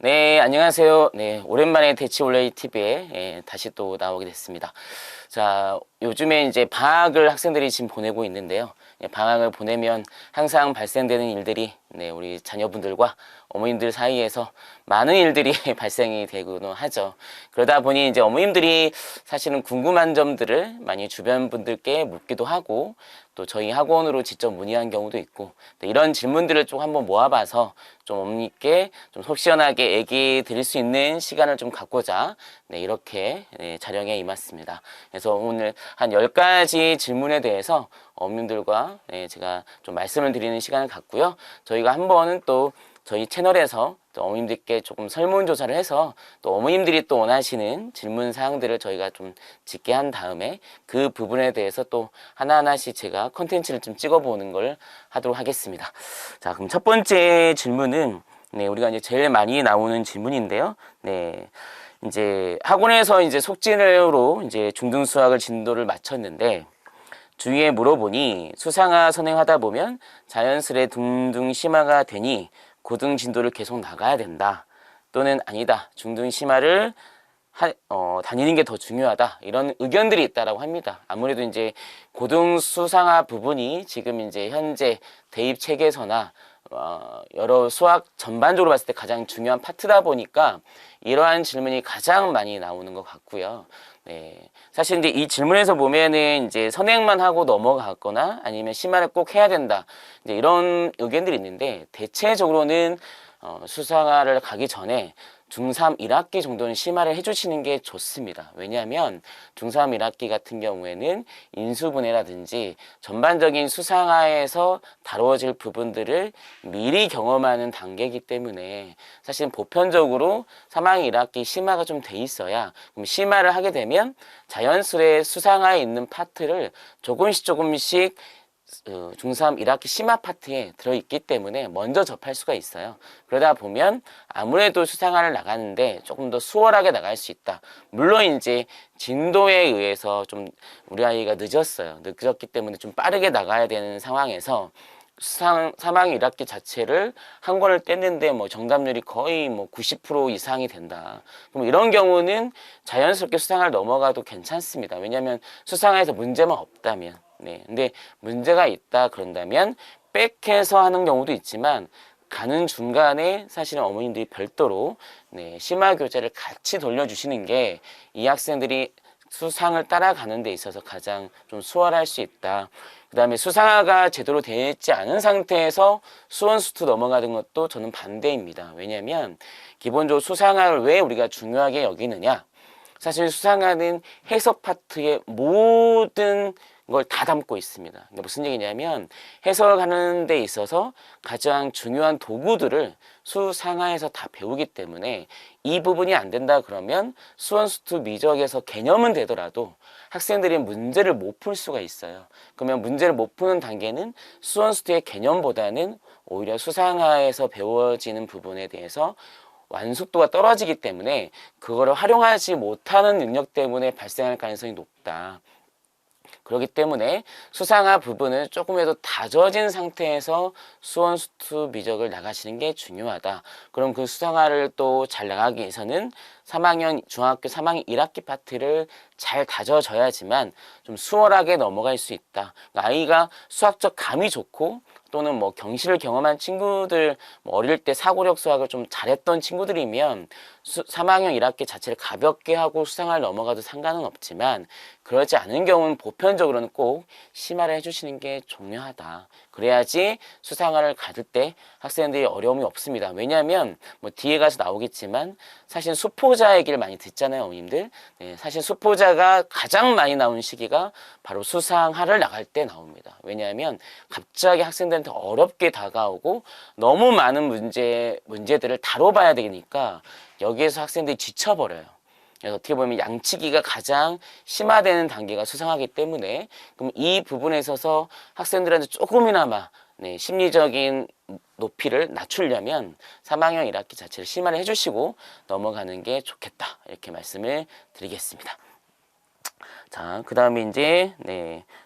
네, 안녕하세요. 네, 오랜만에 대치올레이 TV에 다시 또 나오게 됐습니다. 자, 요즘에 이제 방학을 학생들이 지금 보내고 있는데요. 방학을 보내면 항상 발생되는 일들이 우리 자녀분들과 어머님들 사이에서 많은 일들이 발생이 되고는 하죠. 그러다 보니 이제 어머님들이 사실은 궁금한 점들을 많이 주변 분들께 묻기도 하고 또 저희 학원으로 직접 문의한 경우도 있고 이런 질문들을 좀 한번 모아봐서 좀 어머니께 좀 속 시원하게 얘기 드릴 수 있는 시간을 좀 갖고자 이렇게 촬영에 임했습니다. 그래서 오늘 한 10가지 질문에 대해서 어머님들과 제가 좀 말씀을 드리는 시간을 갖고요. 저희가 한 번은 또 저희 채널에서 또 어머님들께 조금 설문조사를 해서 또 어머님들이 또 원하시는 질문 사항들을 저희가 좀 짓게 한 다음에 그 부분에 대해서 또 하나하나씩 제가 컨텐츠를 좀 찍어보는 걸 하도록 하겠습니다. 자, 그럼 첫 번째 질문은 우리가 이제 제일 많이 나오는 질문인데요. 이제 학원에서 이제 속진으로 이제 중등 수학을 진도를 마쳤는데 주위에 물어보니 수상화 선행하다 보면 자연스레 둥둥 심화가 되니 고등 진도를 계속 나가야 된다. 또는 아니다. 중등 심화를 다니는 게 더 중요하다. 이런 의견들이 있다라고 합니다. 아무래도 이제 고등 수상화 부분이 지금 이제 현재 대입 체계에서나 여러 수학 전반적으로 봤을 때 가장 중요한 파트다 보니까 이러한 질문이 가장 많이 나오는 것 같고요. 사실 이제 이 질문에서 보면은 이제 선행만 하고 넘어가거나 아니면 심화를 꼭 해야 된다. 이제 이런 의견들이 있는데 대체적으로는 수상화를 가기 전에 중3 1학기 정도는 심화를 해주시는 게 좋습니다. 왜냐하면 중3 1학기 같은 경우에는 인수분해라든지 전반적인 수상화에서 다뤄질 부분들을 미리 경험하는 단계이기 때문에 사실 보편적으로 3학년 1학기 심화가 좀 돼 있어야 그럼 심화를 하게 되면 자연스레 수상화에 있는 파트를 조금씩 중3 1학기 심화 파트에 들어있기 때문에 먼저 접할 수가 있어요. 그러다 보면 아무래도 수상화를 나가는데 조금 더 수월하게 나갈 수 있다. 물론 이제 진도에 의해서 좀 우리 아이가 늦었기 때문에 좀 빠르게 나가야 되는 상황에서 3학년 1학기 자체를 한 권을 뗐는데 뭐 정답률이 거의 뭐 90% 이상이 된다. 그럼 이런 경우는 자연스럽게 수상화를 넘어가도 괜찮습니다. 왜냐하면 수상화에서 문제만 없다면. 근데 문제가 있다 그런다면 백해서 하는 경우도 있지만 가는 중간에 사실은 어머님들이 별도로 심화 교재를 같이 돌려주시는 게 이 학생들이 수상을 따라가는 데 있어서 가장 좀 수월할 수 있다. 그 다음에 수상화가 제대로 되어 있지 않은 상태에서 수원수투 넘어가는 것도 저는 반대입니다. 왜냐하면 기본적으로 수상화를 왜 우리가 중요하게 여기느냐. 사실 수상화는 해석 파트의 모든 걸 다 담고 있습니다. 그러니까 무슨 얘기냐면 해석하는 데 있어서 가장 중요한 도구들을 수상화에서 다 배우기 때문에 이 부분이 안 된다 그러면 수원수투 미적에서 개념은 되더라도 학생들이 문제를 못 풀 수가 있어요. 그러면 문제를 못 푸는 단계는 수원수투의 개념보다는 오히려 수상화에서 배워지는 부분에 대해서 완숙도가 떨어지기 때문에 그거를 활용하지 못하는 능력 때문에 발생할 가능성이 높다. 그렇기 때문에 수상화 부분을 조금이라도 다져진 상태에서 수원수투 미적을 나가시는 게 중요하다. 그럼 그 수상화를 또 잘 나가기 위해서는 중학교 3학년 1학기 파트를 잘 다져져야지만 좀 수월하게 넘어갈 수 있다. 그러니까 아이가 수학적 감이 좋고 또는 뭐 경시를 경험한 친구들, 뭐 어릴 때 사고력 수학을 좀 잘했던 친구들이면 3학년 1학기 자체를 가볍게 하고 수상화를 넘어가도 상관은 없지만 그러지 않은 경우는 보편적으로는 꼭 심화를 해주시는 게 중요하다. 그래야지 수상화를 가질 때 학생들이 어려움이 없습니다. 왜냐하면 뭐 뒤에 가서 나오겠지만 사실 수포자 얘기를 많이 듣잖아요, 어머님들. 사실 수포자가 가장 많이 나오는 시기가 바로 수상화를 나갈 때 나옵니다. 왜냐하면 갑자기 학생들한테 어렵게 다가오고 너무 많은 문제들을 다뤄봐야 되니까 여기에서 학생들이 지쳐버려요. 그래서 어떻게 보면 양치기가 가장 심화되는 단계가 수상하기 때문에 그럼 이 부분에 있어서 학생들한테 조금이나마 심리적인 높이를 낮추려면 3학년 1학기 자체를 심화를 해주시고 넘어가는 게 좋겠다. 이렇게 말씀을 드리겠습니다. 자, 그 다음에 이제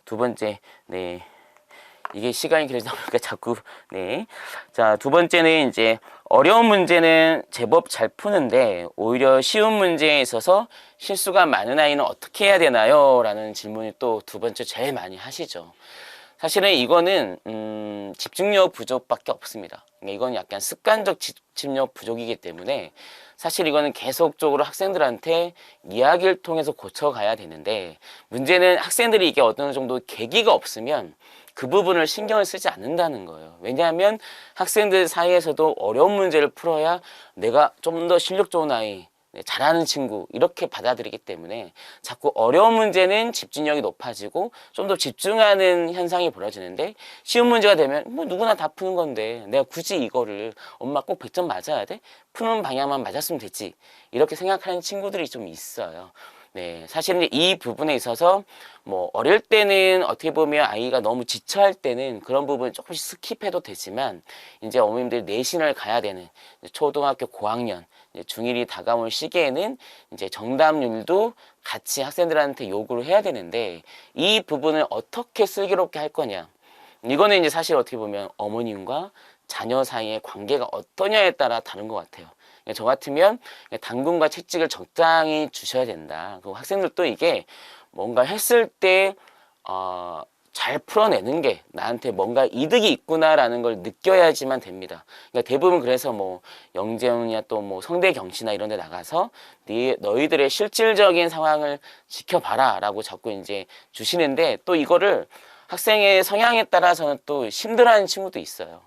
두 번째 이게 시간이 길어지다 보니까 자꾸, 네. 자, 두 번째는 이제 어려운 문제는 제법 잘 푸는데 오히려 쉬운 문제에 있어서 실수가 많은 아이는 어떻게 해야 되나요? 라는 질문이 또 두 번째 제일 많이 하시죠. 사실은 이거는 집중력 부족밖에 없습니다. 그러니까 이건 약간 습관적 집중력 부족이기 때문에 사실 이거는 계속적으로 학생들한테 이야기를 통해서 고쳐가야 되는데, 문제는 학생들이 이게 어느 정도 계기가 없으면 그 부분을 신경을 쓰지 않는다는 거예요. 왜냐하면 학생들 사이에서도 어려운 문제를 풀어야 내가 좀 더 실력 좋은 아이, 잘하는 친구 이렇게 받아들이기 때문에 자꾸 어려운 문제는 집중력이 높아지고 좀 더 집중하는 현상이 벌어지는데, 쉬운 문제가 되면 뭐 누구나 다 푸는 건데 내가 굳이 이거를 엄마 꼭 100점 맞아야 돼? 푸는 방향만 맞았으면 됐지, 이렇게 생각하는 친구들이 좀 있어요. 네, 사실은 이 부분에 있어서 뭐 어릴 때는 어떻게 보면 아이가 너무 지쳐할 때는 그런 부분 조금씩 스킵해도 되지만, 이제 어머님들이 내신을 가야 되는 초등학교 고학년 중1이 다가올 시기에는 이제 정답률도 같이 학생들한테 요구를 해야 되는데, 이 부분을 어떻게 슬기롭게 할 거냐, 이거는 이제 사실 어떻게 보면 어머님과 자녀 사이의 관계가 어떠냐에 따라 다른 것 같아요. 저 같으면 당근과 채찍을 적당히 주셔야 된다. 그리고 학생들도 이게 뭔가 했을 때 잘 풀어내는 게 나한테 뭔가 이득이 있구나라는 걸 느껴야지만 됩니다. 그러니까 대부분 그래서 뭐 영재훈이나 또 뭐 성대경시나 이런 데 나가서 너희들의 실질적인 상황을 지켜봐라 라고 자꾸 이제 주시는데, 또 이거를 학생의 성향에 따라서는 또 힘들어하는 친구도 있어요.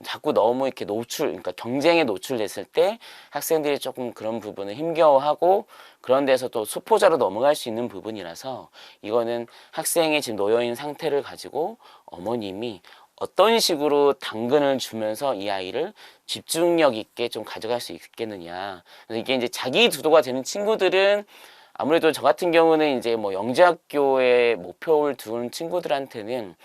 자꾸 너무 이렇게 그러니까 경쟁에 노출됐을 때 학생들이 조금 그런 부분을 힘겨워하고, 그런 데서 또 수포자로 넘어갈 수 있는 부분이라서 이거는 학생의 지금 놓여있는 상태를 가지고 어머님이 어떤 식으로 당근을 주면서 이 아이를 집중력 있게 좀 가져갈 수 있겠느냐. 그래서 이게 이제 자기 주도가 되는 친구들은, 아무래도 저 같은 경우는 이제 뭐 영재학교에 목표를 두는 친구들한테는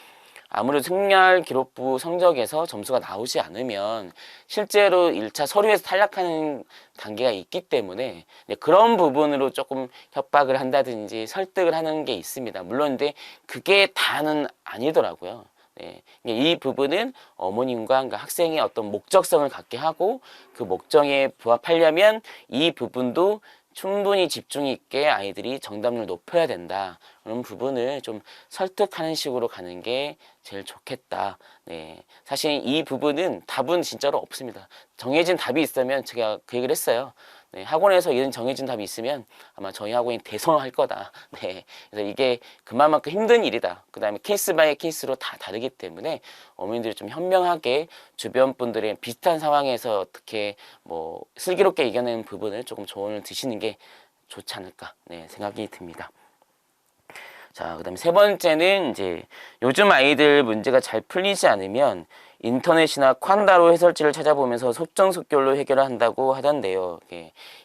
아무래도 생활 기록부 성적에서 점수가 나오지 않으면 실제로 1차 서류에서 탈락하는 단계가 있기 때문에 그런 부분으로 조금 협박을 한다든지 설득을 하는 게 있습니다. 물론 근데 그게 다는 아니더라고요. 네. 이 부분은 어머님과 그러니까 학생의 어떤 목적성을 갖게 하고, 그 목적에 부합하려면 이 부분도 충분히 집중 있게 아이들이 정답률을 높여야 된다. 그런 부분을 좀 설득하는 식으로 가는 게 제일 좋겠다. 네. 사실 이 부분은 답은 진짜로 없습니다. 정해진 답이 있으면 제가 그 얘기를 했어요. 네. 학원에서 이런 정해진 답이 있으면 아마 저희 학원이 대성할 거다. 네. 그래서 이게 그만큼 힘든 일이다. 그 다음에 케이스 바이 케이스로 다 다르기 때문에 어머님들이 좀 현명하게 주변 분들의 비슷한 상황에서 어떻게 뭐 슬기롭게 이겨내는 부분을 조금 조언을 드시는 게 좋지 않을까, 네, 생각이 듭니다. 자, 그 다음에 세 번째는 이제 요즘 아이들 문제가 잘 풀리지 않으면 인터넷이나 콴다로 해설지를 찾아보면서 속정속결로 해결을 한다고 하던데요.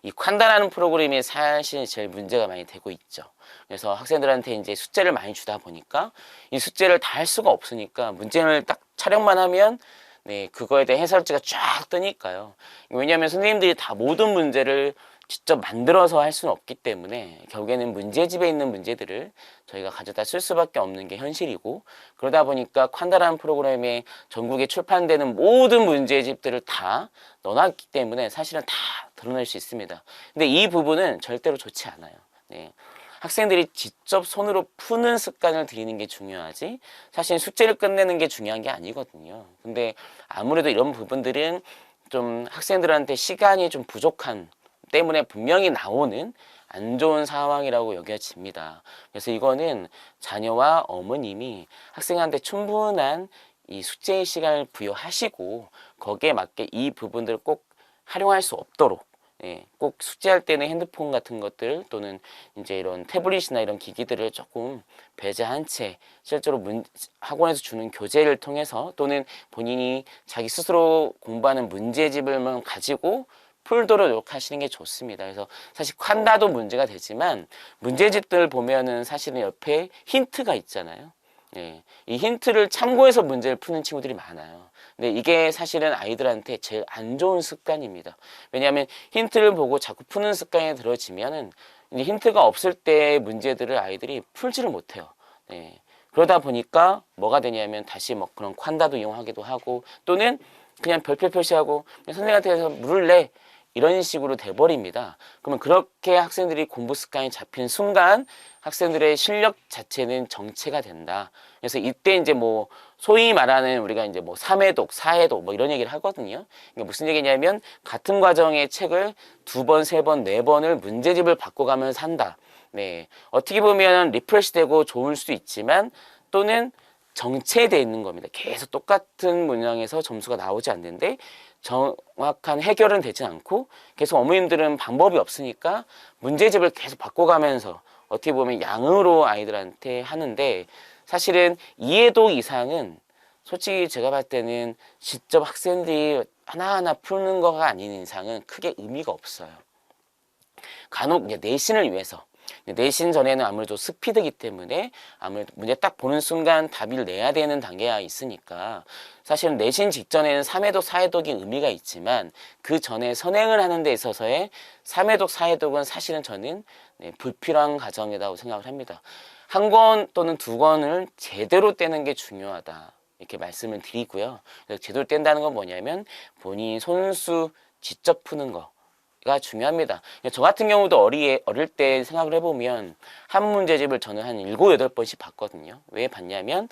이 콴다라는 프로그램이 사실 제일 문제가 많이 되고 있죠. 그래서 학생들한테 이제 숙제를 많이 주다 보니까 이 숙제를 다 할 수가 없으니까 문제를 딱 촬영만 하면 네, 그거에 대해 해설지가 쫙 뜨니까요. 왜냐하면 선생님들이 다 모든 문제를 직접 만들어서 할 수는 없기 때문에 결국에는 문제집에 있는 문제들을 저희가 가져다 쓸 수밖에 없는 게 현실이고, 그러다 보니까 콴다라는 프로그램에 전국에 출판되는 모든 문제집들을 다 넣어놨기 때문에 사실은 다 드러낼 수 있습니다. 근데 이 부분은 절대로 좋지 않아요. 네. 학생들이 직접 손으로 푸는 습관을 들이는 게 중요하지 사실 숙제를 끝내는 게 중요한 게 아니거든요. 근데 아무래도 이런 부분들은 좀 학생들한테 시간이 좀 부족한 때문에 분명히 나오는 안 좋은 상황이라고 여겨집니다. 그래서 이거는 자녀와 어머님이 학생한테 충분한 이 숙제의 시간을 부여하시고 거기에 맞게 이 부분들을 꼭 활용할 수 없도록, 예, 꼭 숙제할 때는 핸드폰 같은 것들 또는 이제 이런 태블릿이나 이런 기기들을 조금 배제한 채 실제로 학원에서 주는 교재를 통해서 또는 본인이 자기 스스로 공부하는 문제집을 가지고 풀도록 노력하시는 게 좋습니다. 그래서 사실 콴다도 문제가 되지만 문제집들 보면은 사실은 옆에 힌트가 있잖아요. 예, 이 힌트를 참고해서 문제를 푸는 친구들이 많아요. 근데 이게 사실은 아이들한테 제일 안 좋은 습관입니다. 왜냐하면 힌트를 보고 자꾸 푸는 습관에 들어지면은 이제 힌트가 없을 때 문제들을 아이들이 풀지를 못해요. 네. 그러다 보니까 뭐가 되냐면 다시 뭐 그런 콴다도 이용하기도 하고 또는 그냥 별표 표시하고 그냥 선생님한테 해서 물을래 이런 식으로 돼버립니다. 그러면 그렇게 학생들이 공부 습관이 잡힌 순간 학생들의 실력 자체는 정체가 된다. 그래서 이때 이제 뭐 소위 말하는 우리가 이제 뭐 3회독, 4회독 뭐 이런 얘기를 하거든요. 그러니까 무슨 얘기냐면 같은 과정의 책을 2번, 3번, 4번을 문제집을 바꿔가면서 한다. 네. 어떻게 보면 리프레시 되고 좋을 수도 있지만 또는 정체되어 있는 겁니다. 계속 똑같은 문항에서 점수가 나오지 않는데 정확한 해결은 되지 않고 계속 어머님들은 방법이 없으니까 문제집을 계속 바꿔가면서 어떻게 보면 양으로 아이들한테 하는데 사실은 2회독 이상은 솔직히 제가 봤을 때는 직접 학생들이 하나하나 푸는 거가 아닌 이상은 크게 의미가 없어요. 간혹 이제 내신을 위해서 내신 전에는 아무래도 스피드이기 때문에 아무래도 문제 딱 보는 순간 답을 내야 되는 단계가 있으니까 사실은 내신 직전에는 3회독, 4회독이 의미가 있지만 그 전에 선행을 하는 데 있어서의 3회독, 4회독은 사실은 저는 불필요한 과정이라고 생각을 합니다. 한 권 또는 2권을 제대로 떼는 게 중요하다. 이렇게 말씀을 드리고요. 제대로 뗀다는 건 뭐냐면 본인 손수 직접 푸는 거. 가 중요합니다. 저 같은 경우도 어릴 때 생각을 해보면 한 문제집을 저는 한 7, 8번씩 봤거든요. 왜 봤냐면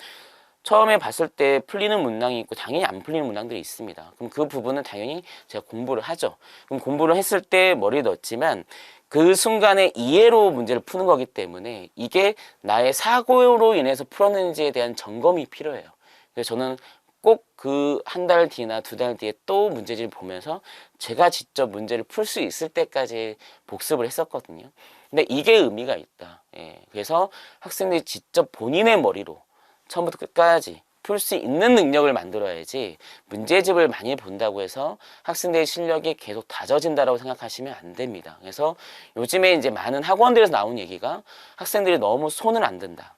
처음에 봤을 때 풀리는 문항이 있고 당연히 안 풀리는 문항들이 있습니다. 그럼 그 부분은 당연히 제가 공부를 하죠. 그럼 공부를 했을 때 머리에 넣었지만 그 순간에 이해로 문제를 푸는 거기 때문에 이게 나의 사고로 인해서 풀었는지에 대한 점검이 필요해요. 그래서 저는 꼭 그 한 달 뒤나 2달 뒤에 또 문제집을 보면서 제가 직접 문제를 풀 수 있을 때까지 복습을 했었거든요. 근데 이게 의미가 있다. 예. 그래서 학생들이 직접 본인의 머리로 처음부터 끝까지 풀 수 있는 능력을 만들어야지 문제집을 많이 본다고 해서 학생들의 실력이 계속 다져진다고 생각하시면 안 됩니다. 그래서 요즘에 이제 많은 학원들에서 나온 얘기가 학생들이 너무 손을 안 든다.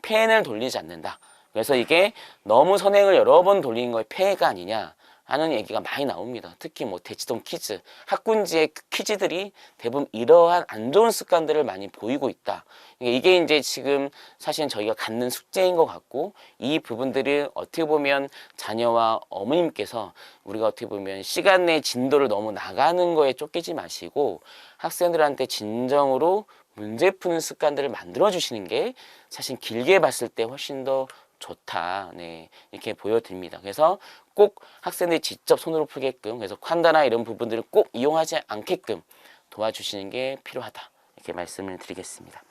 펜을 돌리지 않는다. 그래서 이게 너무 선행을 여러 번 돌리는 거에 폐해가 아니냐 하는 얘기가 많이 나옵니다. 특히 뭐 대치동 퀴즈, 학군지의 퀴즈들이 대부분 이러한 안 좋은 습관들을 많이 보이고 있다. 이게 이제 지금 사실 저희가 갖는 숙제인 것 같고 이 부분들을 어떻게 보면 자녀와 어머님께서 우리가 어떻게 보면 시간 내 진도를 너무 나가는 거에 쫓기지 마시고 학생들한테 진정으로 문제 푸는 습관들을 만들어 주시는 게 사실 길게 봤을 때 훨씬 더 좋다. 네, 이렇게 보여드립니다. 그래서 꼭 학생들이 직접 손으로 풀게끔 그래서 콴다나 이런 부분들을 꼭 이용하지 않게끔 도와주시는 게 필요하다. 이렇게 말씀을 드리겠습니다.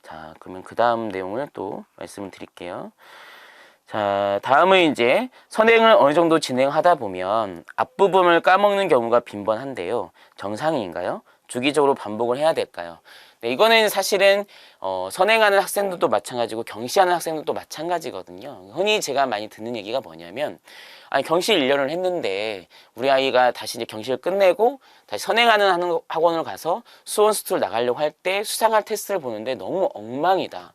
자, 그러면 그 다음 내용을 또 말씀을 드릴게요. 자, 다음은 이제 선행을 어느 정도 진행하다 보면 앞부분을 까먹는 경우가 빈번한데요. 정상인가요? 주기적으로 반복을 해야 될까요? 네, 이거는 사실은 선행하는 학생들도 마찬가지고 경시하는 학생들도 마찬가지거든요. 흔히 제가 많이 듣는 얘기가 뭐냐면 아니 경시 1년을 했는데 우리 아이가 다시 이제 경시를 끝내고 다시 선행하는 학원을 가서 수원 스투를 나가려고 할 때 수상할 테스트를 보는데 너무 엉망이다.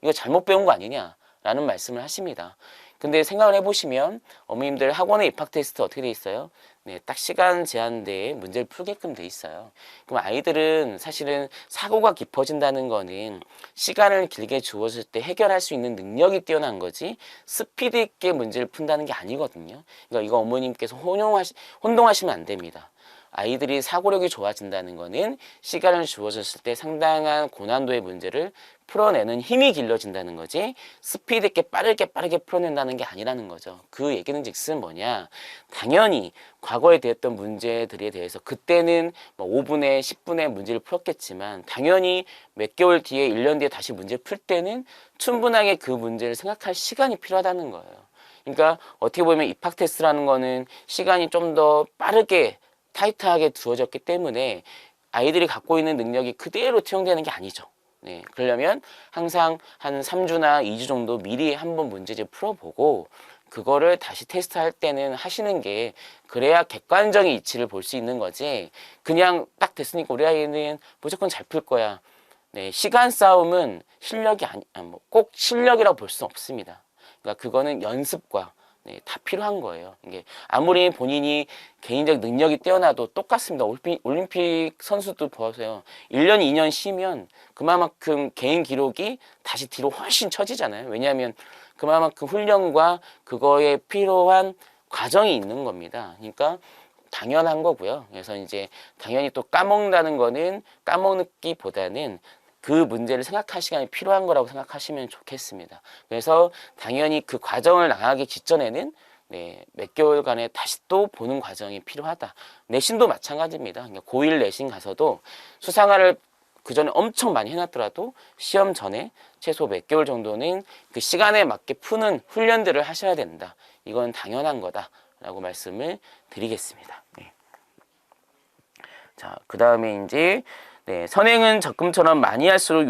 이거 잘못 배운 거 아니냐? 라는 말씀을 하십니다. 근데 생각을 해보시면 어머님들 학원의 입학 테스트 어떻게 돼 있어요? 네, 딱 시간 제한대에 문제를 풀게끔 돼 있어요. 그럼 아이들은 사실은 사고가 깊어진다는 거는 시간을 길게 주어질 때 해결할 수 있는 능력이 뛰어난 거지 스피드 있게 문제를 푼다는 게 아니거든요. 그러니까 이거 어머님께서 혼동하시면 안 됩니다. 아이들이 사고력이 좋아진다는 거는 시간을 주어졌을 때 상당한 고난도의 문제를 풀어내는 힘이 길러진다는 거지 스피드 있게 빠르게 풀어낸다는 게 아니라는 거죠. 그 얘기는 즉슨 뭐냐 당연히 과거에 대했던 문제들에 대해서 그때는 뭐 5분에 10분에 문제를 풀었겠지만 당연히 몇 개월 뒤에 1년 뒤에 다시 문제 풀 때는 충분하게 그 문제를 생각할 시간이 필요하다는 거예요. 그러니까 어떻게 보면 입학 테스트라는 거는 시간이 좀 더 빠르게 타이트하게 두어졌기 때문에 아이들이 갖고 있는 능력이 그대로 투영되는 게 아니죠. 네, 그러려면 항상 한 3주나 2주 정도 미리 한번 문제집 풀어보고 그거를 다시 테스트할 때는 하시는 게 그래야 객관적인 이치를 볼 수 있는 거지 그냥 딱 됐으니까 우리 아이는 무조건 잘 풀 거야. 네, 시간 싸움은 실력이 꼭 실력이라고 볼 수는 없습니다. 그러니까 그거는 연습과 네, 다 필요한 거예요. 이게 아무리 본인이 개인적 능력이 뛰어나도 똑같습니다. 올림픽 선수도 보세요. 1년, 2년 쉬면 그만큼 개인 기록이 다시 뒤로 훨씬 처지잖아요. 왜냐하면 그만큼 훈련과 그거에 필요한 과정이 있는 겁니다. 그러니까 당연한 거고요. 그래서 이제 당연히 또 까먹는다는 거는 까먹기보다는 그 문제를 생각할 시간이 필요한 거라고 생각하시면 좋겠습니다. 그래서 당연히 그 과정을 나가기 직전에는 네, 몇 개월간의 다시 또 보는 과정이 필요하다. 내신도 마찬가지입니다. 그러니까 고1 내신 가서도 수상화를 그 전에 엄청 많이 해놨더라도 시험 전에 최소 몇 개월 정도는 그 시간에 맞게 푸는 훈련들을 하셔야 된다. 이건 당연한 거다라고 말씀을 드리겠습니다. 네. 자, 그 다음에 이제 네, 선행은 적금처럼 많이 할수록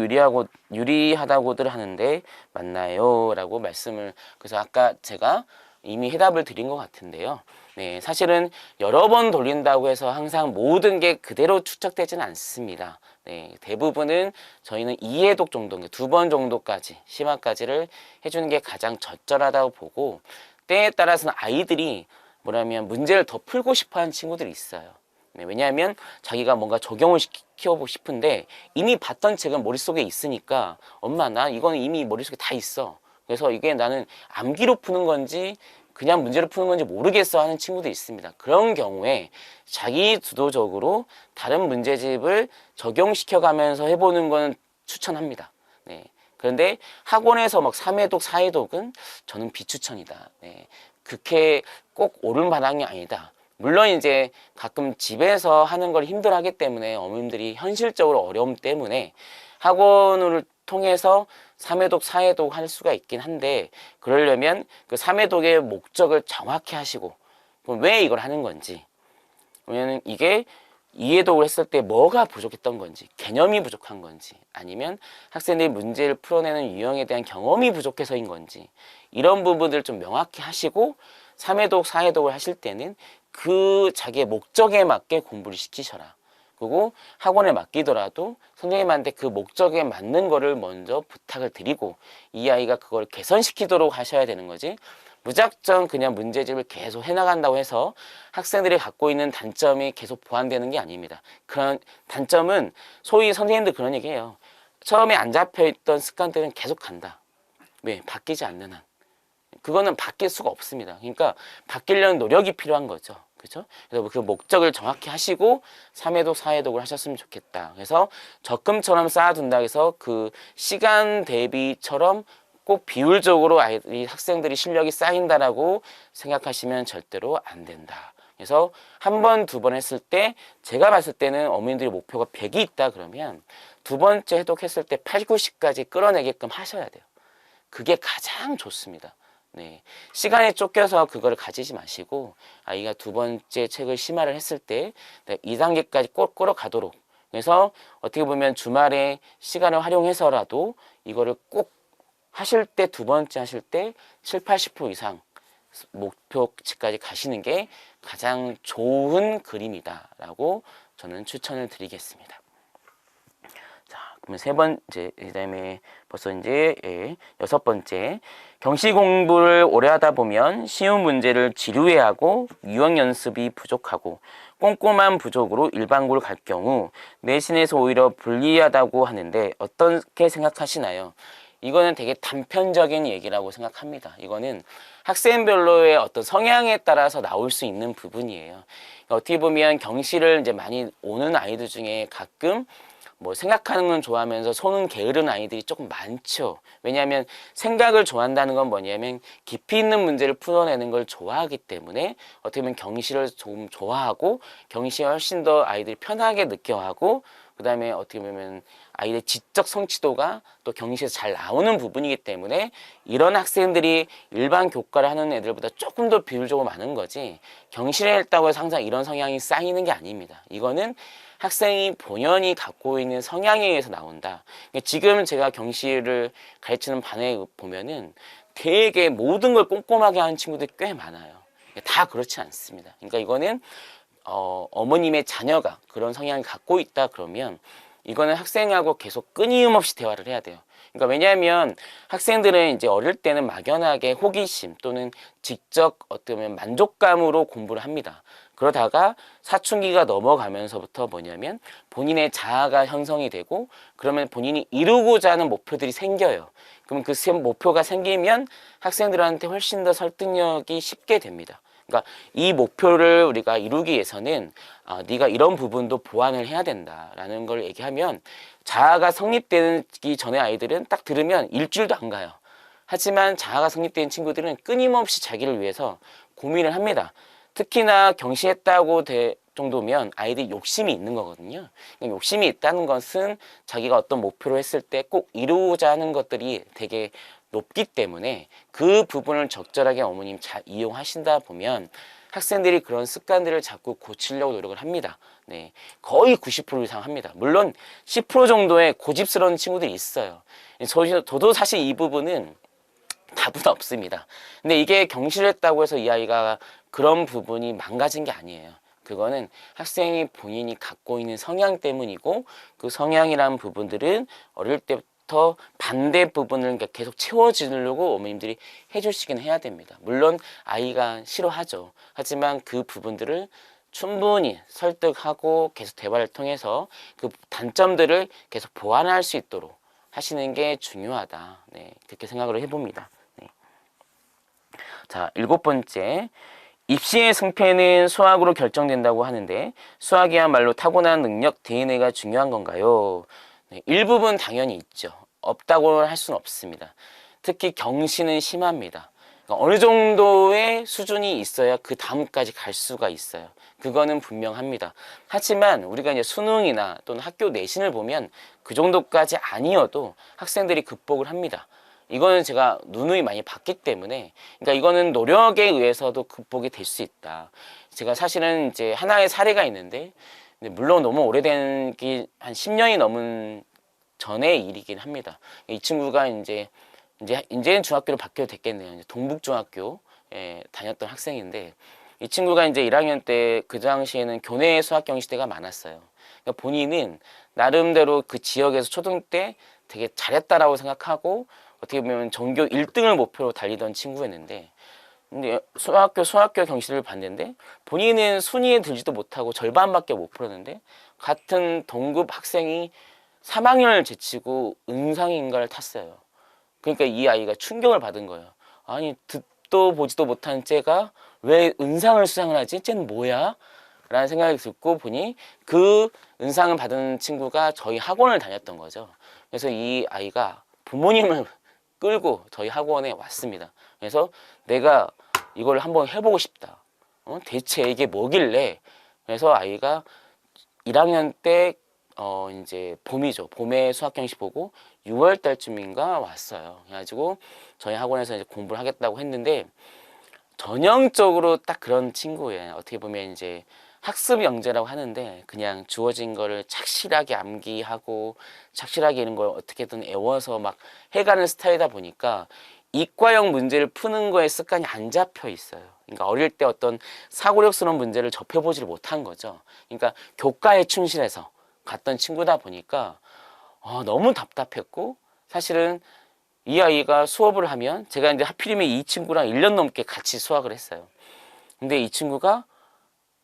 유리하다고들 하는데 맞나요? 라고 말씀을 그래서 아까 제가 이미 해답을 드린 것 같은데요. 네, 사실은 여러 번 돌린다고 해서 항상 모든 게 그대로 추적되지는 않습니다. 네, 대부분은 저희는 2회독 정도, 2번 정도까지, 심화까지를 해주는 게 가장 적절하다고 보고 때에 따라서는 아이들이 뭐라면 문제를 더 풀고 싶어 하는 친구들이 있어요. 네, 왜냐하면 자기가 뭔가 적용을 시켜보고 싶은데 이미 봤던 책은 머릿속에 있으니까 엄마 나 이거는 이미 머릿속에 다 있어. 그래서 이게 나는 암기로 푸는 건지 그냥 문제를 푸는 건지 모르겠어 하는 친구도 있습니다. 그런 경우에 자기 주도적으로 다른 문제집을 적용시켜가면서 해보는 건 추천합니다. 네. 그런데 학원에서 막 3회독, 4회독은 저는 비추천이다. 네. 그렇게 꼭 옳은 반항이 아니다. 물론 이제 가끔 집에서 하는 걸 힘들어하기 때문에 어머님들이 현실적으로 어려움 때문에 학원을 통해서 3회독, 4회독 할 수가 있긴 한데 그러려면 그 3회독의 목적을 정확히 하시고 그럼 왜 이걸 하는 건지 왜냐면 이게 2회독을 했을 때 뭐가 부족했던 건지 개념이 부족한 건지 아니면 학생들이 문제를 풀어내는 유형에 대한 경험이 부족해서인 건지 이런 부분들을 좀 명확히 하시고 3회독, 4회독을 하실 때는 그 자기의 목적에 맞게 공부를 시키셔라. 그리고 학원에 맡기더라도 선생님한테 그 목적에 맞는 거를 먼저 부탁을 드리고 이 아이가 그걸 개선시키도록 하셔야 되는 거지 무작정 그냥 문제집을 계속 해나간다고 해서 학생들이 갖고 있는 단점이 계속 보완되는 게 아닙니다. 그런 단점은 소위 선생님들 그런 얘기해요. 처음에 안 잡혀있던 습관들은 계속 간다. 왜? 바뀌지 않는 한. 그거는 바뀔 수가 없습니다. 그러니까 바뀌려는 노력이 필요한 거죠. 그죠? 그래서 그 목적을 정확히 하시고 3회독, 4회독을 하셨으면 좋겠다. 그래서 적금처럼 쌓아둔다 해서 그 시간 대비처럼 꼭 비율적으로 아이들이 학생들이 실력이 쌓인다라고 생각하시면 절대로 안 된다. 그래서 한 번, 두 번 했을 때 제가 봤을 때는 어머님들이 목표가 100이 있다 그러면 두 번째 해독했을 때 8, 90까지 끌어내게끔 하셔야 돼요. 그게 가장 좋습니다. 네. 시간에 쫓겨서 그걸 가지지 마시고 아이가 두 번째 책을 심화를 했을 때 2단계까지 꼭 끌어가도록 그래서 어떻게 보면 주말에 시간을 활용해서라도 이거를 꼭 하실 때 두 번째 하실 때 7, 80% 이상 목표치까지 가시는 게 가장 좋은 그림이다라고 저는 추천을 드리겠습니다. 자, 그러면 세 번째, 그다음에 벌써 이제 여섯 번째 경시 공부를 오래 하다 보면 쉬운 문제를 지루해하고 유형 연습이 부족하고 꼼꼼한 부족으로 일반고를 갈 경우 내신에서 오히려 불리하다고 하는데 어떻게 생각하시나요? 이거는 되게 단편적인 얘기라고 생각합니다. 이거는 학생별로의 어떤 성향에 따라서 나올 수 있는 부분이에요. 어떻게 보면 경시를 이제 많이 오는 아이들 중에 가끔 뭐 생각하는 건 좋아하면서 손은 게으른 아이들이 조금 많죠. 왜냐하면 생각을 좋아한다는 건 뭐냐면 깊이 있는 문제를 풀어내는 걸 좋아하기 때문에 어떻게 보면 경시를 좀 좋아하고 경시에 훨씬 더 아이들이 편하게 느껴하고 그 다음에 어떻게 보면 아이의 지적 성취도가 또 경시에서 잘 나오는 부분이기 때문에 이런 학생들이 일반 교과를 하는 애들보다 조금 더 비율적으로 많은 거지 경시를 했다고 해서 항상 이런 성향이 쌓이는 게 아닙니다. 이거는 학생이 본연이 갖고 있는 성향에 의해서 나온다. 지금 제가 경시를 가르치는 반에 보면은 되게 모든 걸 꼼꼼하게 하는 친구들이 꽤 많아요. 다 그렇지 않습니다. 그러니까 이거는 어머님의 자녀가 그런 성향을 갖고 있다 그러면 이거는 학생하고 계속 끊임없이 대화를 해야 돼요. 그러니까 왜냐하면 학생들은 이제 어릴 때는 막연하게 호기심 또는 직접 어쩌면 만족감으로 공부를 합니다. 그러다가 사춘기가 넘어가면서부터 뭐냐면 본인의 자아가 형성이 되고 그러면 본인이 이루고자 하는 목표들이 생겨요. 그럼 그 목표가 생기면 학생들한테 훨씬 더 설득력이 쉽게 됩니다. 그러니까 이 목표를 우리가 이루기 위해서는 네가 이런 부분도 보완을 해야 된다라는 걸 얘기하면 자아가 성립되기 전에 아이들은 딱 들으면 일주일도 안 가요. 하지만 자아가 성립된 친구들은 끊임없이 자기를 위해서 고민을 합니다. 특히나 경시했다고 정도면 아이들이 욕심이 있는 거거든요. 욕심이 있다는 것은 자기가 어떤 목표를 했을 때 꼭 이루고자 하는 것들이 되게 높기 때문에 그 부분을 적절하게 어머님 잘 이용하신다 보면 학생들이 그런 습관들을 자꾸 고치려고 노력을 합니다. 네, 거의 90% 이상 합니다. 물론 10% 정도의 고집스러운 친구들이 있어요. 저도 사실 이 부분은 답은 없습니다. 근데 이게 경시를 했다고 해서 이 아이가 그런 부분이 망가진 게 아니에요. 그거는 학생이 본인이 갖고 있는 성향 때문이고 그 성향이라는 부분들은 어릴 때부터 반대 부분을 계속 채워주려고 어머님들이 해주시긴 해야 됩니다. 물론 아이가 싫어하죠. 하지만 그 부분들을 충분히 설득하고 계속 대화를 통해서 그 단점들을 계속 보완할 수 있도록 하시는 게 중요하다. 네, 그렇게 생각을 해봅니다. 네. 자, 7번째. 입시의 승패는 수학으로 결정된다고 하는데 수학이야말로 타고난 능력 DNA가 중요한 건가요? 네, 일부분 당연히 있죠. 없다고 할 수는 없습니다. 특히 경시는 심합니다. 그러니까 어느 정도의 수준이 있어야 그 다음까지 갈 수가 있어요. 그거는 분명합니다. 하지만 우리가 이제 수능이나 또는 학교 내신을 보면 그 정도까지 아니어도 학생들이 극복을 합니다. 이거는 제가 누누이 많이 봤기 때문에, 그러니까 이거는 노력에 의해서도 극복이 될 수 있다. 제가 사실은 이제 하나의 사례가 있는데, 물론 너무 오래된 게 한 10년이 넘은 전의 일이긴 합니다. 이 친구가 이제는 중학교로 바뀌어도 됐겠네요. 이제 동북중학교에 다녔던 학생인데, 이 친구가 이제 1학년 때 그 당시에는 교내 수학 경시대가 많았어요. 그러니까 본인은 나름대로 그 지역에서 초등 때 되게 잘했다라고 생각하고 어떻게 보면 전교 1등을 목표로 달리던 친구였는데, 근데 수학교 경시를 봤는데 본인은 순위에 들지도 못하고 절반밖에 못 풀었는데 같은 동급 학생이 3학년을 제치고 은상인가를 탔어요. 그러니까 이 아이가 충격을 받은 거예요. 아니, 듣도 보지도 못한 쟤가 왜 은상을 수상을 하지? 쟤는 뭐야? 라는 생각이 듣고 보니 그 은상을 받은 친구가 저희 학원을 다녔던 거죠. 그래서 이 아이가 부모님을 끌고 저희 학원에 왔습니다. 그래서 내가 이걸 한번 해보고 싶다. 대체 이게 뭐길래? 그래서 아이가 1학년 때 이제 봄이죠. 봄에 수학 경시 보고 6월 달쯤인가 왔어요. 그래가지고 저희 학원에서 이제 공부를 하겠다고 했는데 전형적으로 딱 그런 친구예요. 어떻게 보면 이제 학습 영재라고 하는데 그냥 주어진 거를 착실하게 암기하고 착실하게 이런 걸 어떻게든 외워서 막 해가는 스타일이다 보니까 이과형 문제를 푸는 거에 습관이 안 잡혀 있어요. 그러니까 어릴 때 어떤 사고력스러운 문제를 접해보지를 못한 거죠. 그러니까 교과에 충실해서 갔던 친구다 보니까 너무 답답했고, 사실은 이 아이가 수업을 하면 제가 이제 하필이면 이 친구랑 1년 넘게 같이 수학을 했어요. 근데 이 친구가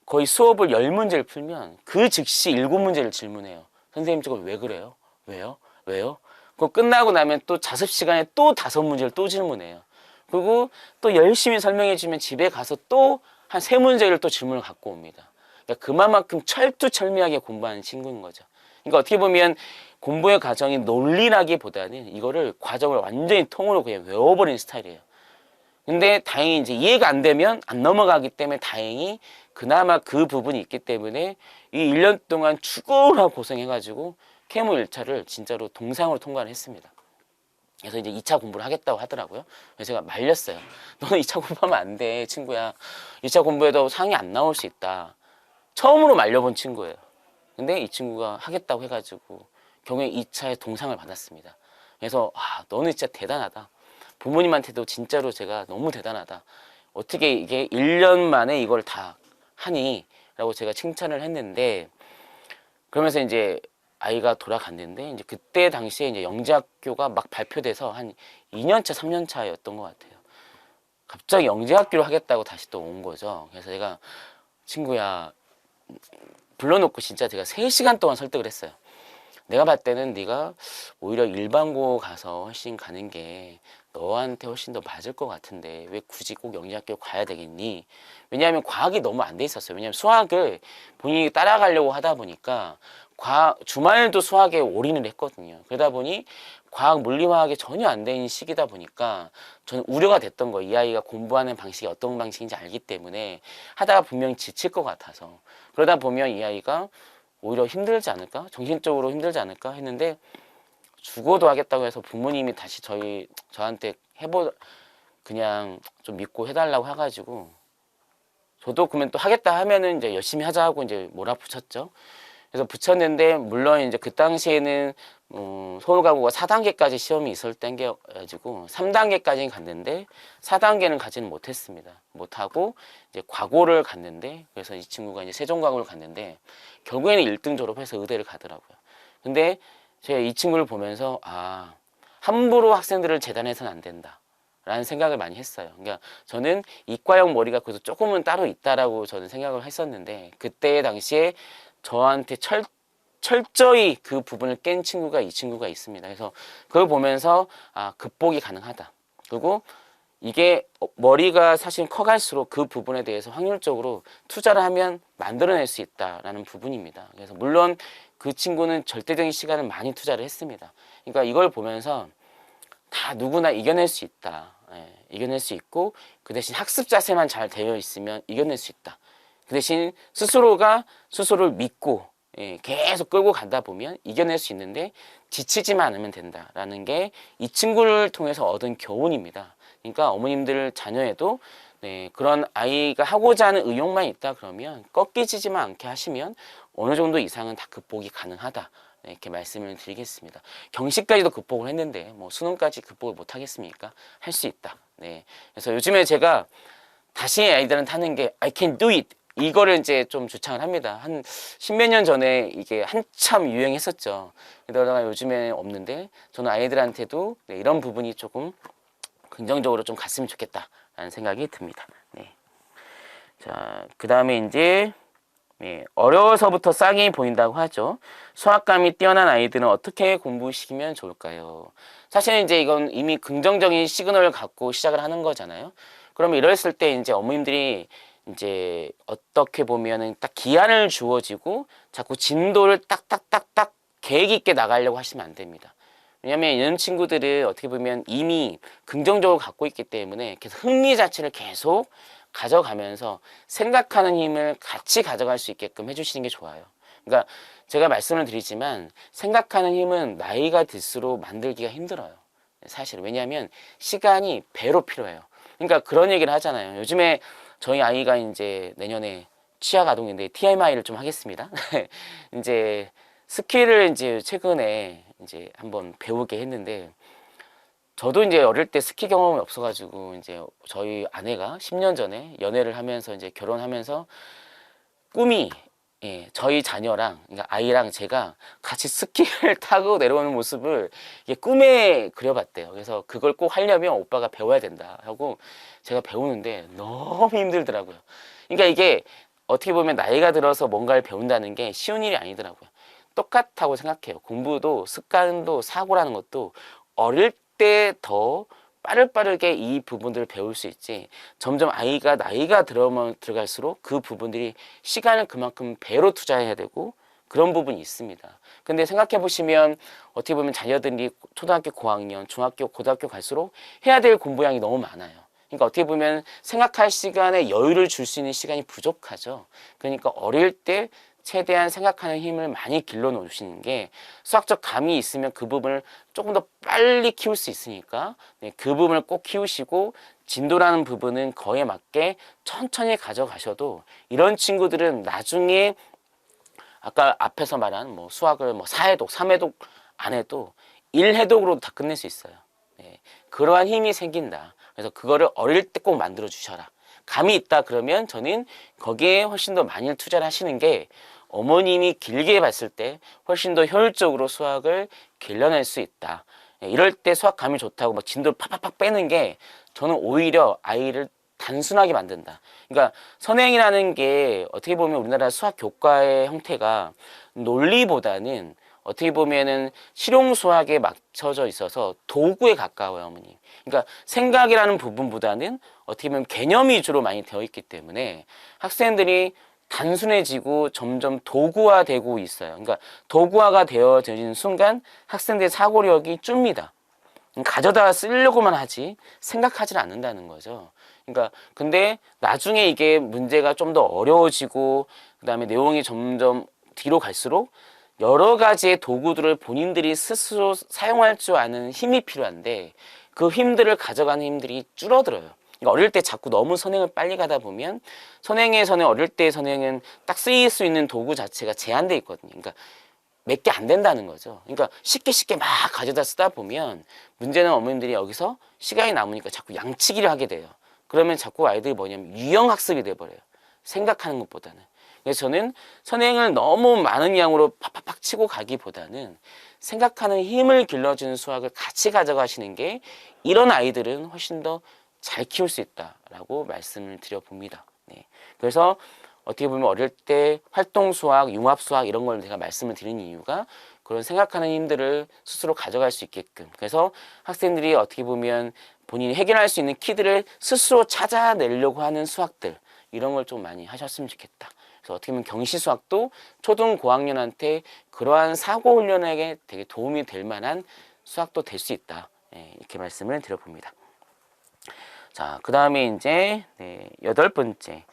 거의 수업을 10문제를 풀면 그 즉시 7문제를 질문해요. 선생님 저거 왜 그래요? 왜요? 왜요? 그거 끝나고 나면 또 자습 시간에 또 5문제를 또 질문해요. 그리고 또 열심히 설명해 주면 집에 가서 또 한 3문제를 또 질문을 갖고 옵니다. 그러니까 그만큼 철두철미하게 공부하는 친구인 거죠. 그러니까 어떻게 보면 공부의 과정이 논리라기보다는 이거를 과정을 완전히 통으로 그냥 외워버리는 스타일이에요. 근데 다행히 이제 이해가 안 되면 안 넘어가기 때문에 다행히 그나마 그 부분이 있기 때문에 이 1년 동안 죽으라 고생해가지고 케모 1차를 진짜로 동상으로 통과를 했습니다. 그래서 이제 2차 공부를 하겠다고 하더라고요. 그래서 제가 말렸어요. 너는 2차 공부하면 안 돼, 친구야. 2차 공부해도 상이 안 나올 수 있다. 처음으로 말려본 친구예요. 근데 이 친구가 하겠다고 해가지고 경영 2차에 동상을 받았습니다. 그래서 너는 진짜 대단하다. 부모님한테도 진짜로 제가 너무 대단하다. 어떻게 이게 1년 만에 이걸 다 하니? 라고 제가 칭찬을 했는데, 그러면서 이제 아이가 돌아갔는데 이제 그때 당시에 이제 영재학교가 막 발표돼서 한 2년차, 3년차였던 것 같아요. 갑자기 영재학교를 하겠다고 다시 또 온 거죠. 그래서 제가 친구야 불러놓고 진짜 제가 3시간 동안 설득을 했어요. 내가 봤을 때는 네가 오히려 일반고 가서 훨씬 가는 게 너한테 훨씬 더 맞을 것 같은데 왜 굳이 꼭 영재학교 가야 되겠니? 왜냐하면 과학이 너무 안 돼 있었어요. 왜냐하면 수학을 본인이 따라가려고 하다 보니까 주말도 수학에 올인을 했거든요. 그러다 보니 과학, 물리화학이 전혀 안 되는 시기다 보니까 저는 우려가 됐던 거예요. 이 아이가 공부하는 방식이 어떤 방식인지 알기 때문에 하다가 분명히 지칠 것 같아서 그러다 보면 이 아이가 오히려 힘들지 않을까? 정신적으로 힘들지 않을까? 했는데 죽어도 하겠다고 해서 부모님이 다시 저한테 그냥 좀 믿고 해달라고 해가지고 저도 그러면 또 하겠다 하면은 이제 열심히 하자 하고 이제 몰아붙였죠. 그래서 붙였는데 물론 이제 그 당시에는 서울가고가 4단계까지 시험이 있을 땡겨가지고 3단계까지는 갔는데 4단계는 가지는 못했습니다. 못하고 이제 과고를 갔는데 그래서 이 친구가 이제 세종과고를 갔는데 결국에는 1등 졸업해서 의대를 가더라고요. 근데 제가 이 친구를 보면서 함부로 학생들을 재단해서는 안 된다. 라는 생각을 많이 했어요. 그러니까 저는 이과형 머리가 그래도 조금은 따로 있다라고 저는 생각을 했었는데 그때 당시에 저한테 철저히 그 부분을 깬 친구가 이 친구가 있습니다. 그래서 그걸 보면서 극복이 가능하다. 그리고 이게 머리가 사실 커갈수록 그 부분에 대해서 확률적으로 투자를 하면 만들어낼 수 있다라는 부분입니다. 그래서 물론 그 친구는 절대적인 시간을 많이 투자를 했습니다. 그러니까 이걸 보면서 다 누구나 이겨낼 수 있다. 이겨낼 수 있고 그 대신 학습 자세만 잘 되어 있으면 이겨낼 수 있다. 그 대신 스스로를 믿고 계속 끌고 가다 보면 이겨낼 수 있는데 지치지만 않으면 된다라는 게 이 친구를 통해서 얻은 교훈입니다. 그러니까 어머님들 자녀에도 그런 아이가 하고자 하는 의욕만 있다 그러면 꺾이지만 않게 하시면 어느 정도 이상은 다 극복이 가능하다. 이렇게 말씀을 드리겠습니다. 경시까지도 극복을 했는데 뭐 수능까지 극복을 못 하겠습니까? 할 수 있다. 그래서 요즘에 제가 다시 아이들한테 하는 게 I can do it. 이거를 이제 좀 주창을 합니다. 한 십몇 년 전에 이게 한참 유행했었죠. 그러다가 요즘에 없는데 저는 아이들한테도 이런 부분이 조금 긍정적으로 좀 갔으면 좋겠다라는 생각이 듭니다. 자, 그 다음에 이제 어려워서부터 쌍이 보인다고 하죠. 수학감이 뛰어난 아이들은 어떻게 공부시키면 좋을까요? 사실 이제 이건 이미 긍정적인 시그널을 갖고 시작을 하는 거잖아요. 그러면 이랬을 때 이제 어머님들이 이제 어떻게 보면은 딱 기한을 주어지고 자꾸 진도를 딱딱딱딱 계획 있게 나가려고 하시면 안 됩니다. 왜냐하면 이런 친구들은 어떻게 보면 이미 긍정적으로 갖고 있기 때문에 계속 흥미 자체를 계속 가져가면서 생각하는 힘을 같이 가져갈 수 있게끔 해주시는 게 좋아요. 그러니까 제가 말씀을 드리지만 생각하는 힘은 나이가 들수록 만들기가 힘들어요. 사실 왜냐하면 시간이 배로 필요해요. 그러니까 그런 얘기를 하잖아요. 요즘에 저희 아이가 이제 내년에 취학 아동인데 TMI를 좀 하겠습니다. 이제 스키를 이제 최근에 이제 한번 배우게 했는데 저도 이제 어릴 때 스키 경험이 없어가지고 이제 저희 아내가 10년 전에 연애를 하면서 이제 결혼하면서 꿈이 저희 자녀랑 그러니까 아이랑 제가 같이 스키를 타고 내려오는 모습을 이게 꿈에 그려봤대요. 그래서 그걸 꼭 하려면 오빠가 배워야 된다 하고 제가 배우는데 너무 힘들더라고요. 그러니까 이게 어떻게 보면 나이가 들어서 뭔가를 배운다는 게 쉬운 일이 아니더라고요. 똑같다고 생각해요. 공부도 습관도 사고라는 것도 어릴 때 더 빠르게 이 부분들을 배울 수 있지 점점 아이가 나이가 들어갈수록 그 부분들이 시간을 그만큼 배로 투자해야 되고 그런 부분이 있습니다. 근데 생각해 보시면 어떻게 보면 자녀들이 초등학교 고학년, 중학교, 고등학교 갈수록 해야 될 공부량이 너무 많아요. 그러니까 어떻게 보면 생각할 시간에 여유를 줄 수 있는 시간이 부족하죠. 그러니까 어릴 때 최대한 생각하는 힘을 많이 길러 놓으시는 게 수학적 감이 있으면 그 부분을 조금 더 빨리 키울 수 있으니까 그 부분을 꼭 키우시고 진도라는 부분은 거에 맞게 천천히 가져가셔도 이런 친구들은 나중에 아까 앞에서 말한 뭐 수학을 뭐 4회독, 3회독 안 해도 1회독으로 다 끝낼 수 있어요. 그러한 힘이 생긴다. 그래서 그거를 어릴 때 꼭 만들어 주셔라. 감이 있다 그러면 저는 거기에 훨씬 더 많이 투자를 하시는 게 어머님이 길게 봤을 때 훨씬 더 효율적으로 수학을 길러낼 수 있다. 이럴 때 수학감이 좋다고 막 진도를 팍팍팍 빼는 게 저는 오히려 아이를 단순하게 만든다. 그러니까 선행이라는 게 어떻게 보면 우리나라 수학 교과의 형태가 논리보다는 어떻게 보면은 실용 수학에 맞춰져 있어서 도구에 가까워요, 어머님. 그러니까 생각이라는 부분보다는 어떻게 보면 개념 위주로 많이 되어 있기 때문에 학생들이 단순해지고 점점 도구화되고 있어요. 그러니까 도구화가 되어지는 순간 학생들의 사고력이 줍니다. 가져다 쓰려고만 하지 생각하지 않는다는 거죠. 그러니까 근데 나중에 이게 문제가 좀 더 어려워지고 그다음에 내용이 점점 뒤로 갈수록 여러 가지의 도구들을 본인들이 스스로 사용할 줄 아는 힘이 필요한데 그 힘들을 가져가는 힘들이 줄어들어요. 그러니까 어릴 때 자꾸 너무 선행을 빨리 가다 보면 선행에서는 어릴 때 선행은 딱 쓰일 수 있는 도구 자체가 제한돼 있거든요. 그러니까 몇 개 안 된다는 거죠. 그러니까 쉽게 막 가져다 쓰다 보면 문제는 어머님들이 여기서 시간이 남으니까 자꾸 양치기를 하게 돼요. 그러면 자꾸 아이들이 뭐냐면 유형학습이 돼버려요. 생각하는 것보다는. 그래서 저는 선행을 너무 많은 양으로 팍팍팍 치고 가기보다는 생각하는 힘을 길러주는 수학을 같이 가져가시는 게 이런 아이들은 훨씬 더 잘 키울 수 있다라고 말씀을 드려봅니다. 네. 그래서 어떻게 보면 어릴 때 활동수학, 융합수학 이런 걸 제가 말씀을 드리는 이유가 그런 생각하는 힘들을 스스로 가져갈 수 있게끔 그래서 학생들이 어떻게 보면 본인이 해결할 수 있는 키들을 스스로 찾아내려고 하는 수학들 이런 걸 좀 많이 하셨으면 좋겠다. 그래서 어떻게 보면 경시수학도 초등 고학년한테 그러한 사고 훈련에게 되게 도움이 될 만한 수학도 될 수 있다. 네, 이렇게 말씀을 드려봅니다. 자, 그 다음에 이제 네, 8번째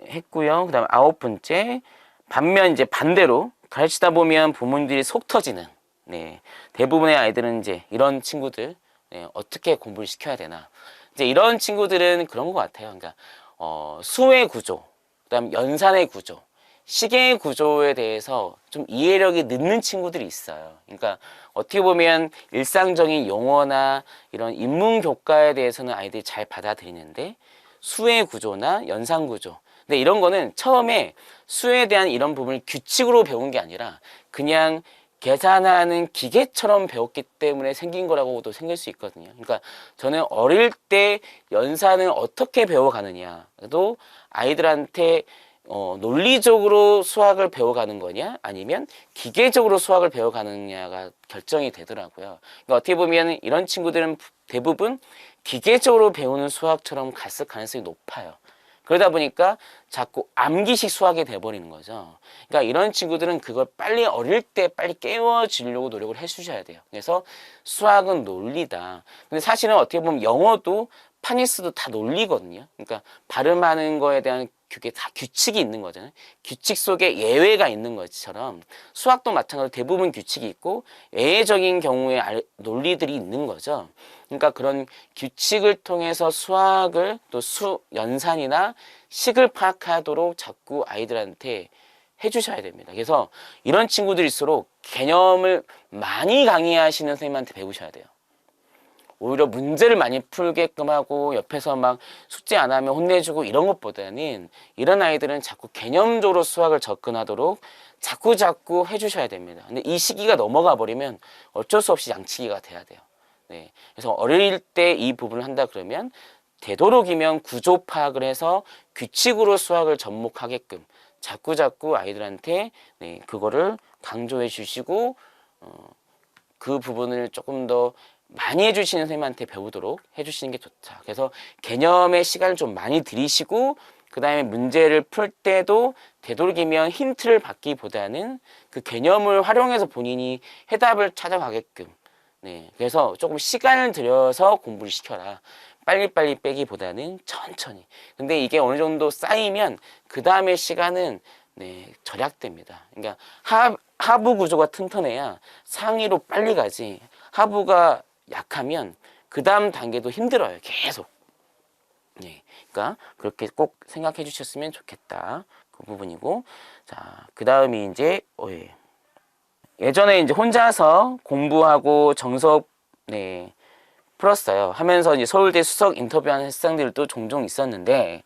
했고요. 그 다음에 9번째 반면 이제 반대로 가르치다 보면 부모님들이 속 터지는 네, 대부분의 아이들은 이제 이런 친구들 네, 어떻게 공부를 시켜야 되나 이제 이런 친구들은 그런 것 같아요. 그러니까 수의 구조, 그다음 연산의 구조, 시계의 구조에 대해서 좀 이해력이 늦는 친구들이 있어요. 그러니까 어떻게 보면 일상적인 용어나 이런 인문 교과에 대해서는 아이들이 잘 받아들이는데 수의 구조나 연산 구조 근데 이런 거는 처음에 수에 대한 이런 부분을 규칙으로 배운 게 아니라 그냥 계산하는 기계처럼 배웠기 때문에 생긴 거라고도 생길 수 있거든요. 그러니까 저는 어릴 때 연산을 어떻게 배워가느냐도 아이들한테 논리적으로 수학을 배워가는 거냐 아니면 기계적으로 수학을 배워가느냐가 결정이 되더라고요. 그러니까 어떻게 보면 이런 친구들은 대부분 기계적으로 배우는 수학처럼 갔을 가능성이 높아요. 그러다 보니까 자꾸 암기식 수학이 돼버리는 거죠. 그러니까 이런 친구들은 그걸 빨리 어릴 때 빨리 깨워주려고 노력을 해주셔야 돼요. 그래서 수학은 논리다. 근데 사실은 어떻게 보면 영어도 파니스도 다 논리거든요. 그러니까 발음하는 거에 대한 그게 다 규칙이 있는 거잖아요. 규칙 속에 예외가 있는 것처럼 수학도 마찬가지로 대부분 규칙이 있고 예외적인 경우에 논리들이 있는 거죠. 그러니까 그런 규칙을 통해서 수학을 또 연산이나 식을 파악하도록 자꾸 아이들한테 해주셔야 됩니다. 그래서 이런 친구들일수록 개념을 많이 강의하시는 선생님한테 배우셔야 돼요. 오히려 문제를 많이 풀게끔 하고 옆에서 막 숙제 안 하면 혼내주고 이런 것보다는 이런 아이들은 자꾸 개념적으로 수학을 접근하도록 자꾸 해주셔야 됩니다. 근데 이 시기가 넘어가 버리면 어쩔 수 없이 양치기가 돼야 돼요. 네. 그래서 어릴 때 이 부분을 한다 그러면 되도록이면 구조 파악을 해서 규칙으로 수학을 접목하게끔 자꾸 아이들한테 네, 그거를 강조해 주시고 그 부분을 조금 더 많이 해주시는 선생님한테 배우도록 해주시는 게 좋다. 그래서 개념의 시간을 좀 많이 들이시고 그 다음에 문제를 풀 때도 되도록이면 힌트를 받기보다는 그 개념을 활용해서 본인이 해답을 찾아가게끔 네, 그래서 조금 시간을 들여서 공부를 시켜라. 빨리빨리 빼기보다는 천천히. 근데 이게 어느 정도 쌓이면 그 다음에 시간은 네, 절약됩니다. 그러니까 하부 구조가 튼튼해야 상위로 빨리 가지. 하부가 약하면 그 다음 단계도 힘들어요. 계속. 네, 그러니까 그렇게 꼭 생각해 주셨으면 좋겠다. 그 부분이고. 자, 그 다음이 이제 예전에 이제 혼자서 공부하고 정석 네, 풀었어요. 하면서 이제 서울대 수석 인터뷰하는 학생들도 종종 있었는데